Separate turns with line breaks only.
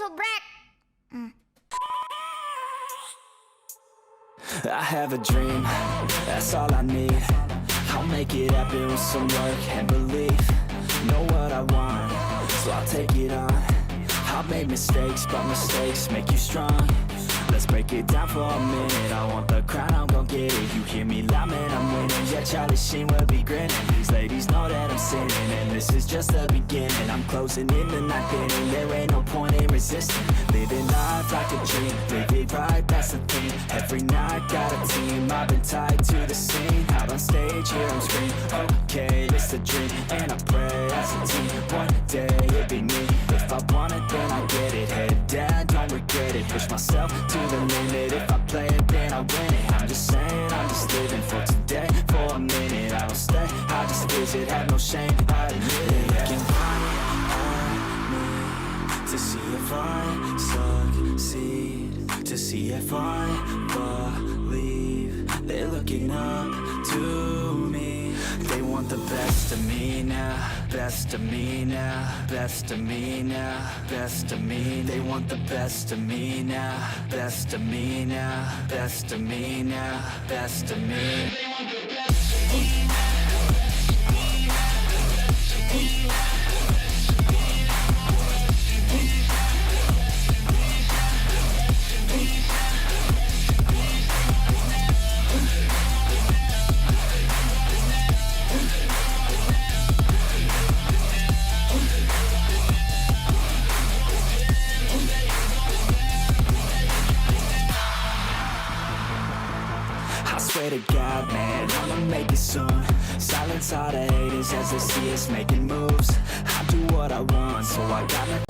subrek.
I have a dream, that's all I need. I'll make it happen with some work and belief. Know what I want, so I'll take it on. I've made mistakes, but mistakes make you strong. Let's break it down for a minute. I want the crown, I'm gon' get it. You hear me loud, man, I'm winning. Yeah, Charlie Sheen will be grinning. These ladies know that I'm sinning, and this is just the beginning. I'm closing in the ninth inning. There ain't no point in resisting. Living life like a dream, live it right, that's the thing. Every night got a team, I've been tied to the scene. Out on stage, here I'm screaming. Okay, it's a dream, and I pray as a team. One day it'll be me. If I want it, then I get it. Head down, don't regret it. Push myself to the limit. If I play it, then I win it. I'm just saying, I'm just living for today. For a minute, I don't stay, I just visit. Have no shame, I admit it. Looking right at me to see if I succeed, to see if I believe. They're looking up to me. They want the best of me now, best of me now, best of me now, best of me. They want the best of me now, best of me now, best of me now, best of me. They want the best of me now. Swear to God, man, I'ma make it soon. Silence all the haters as they see us making moves. I do what I want, so I got nothing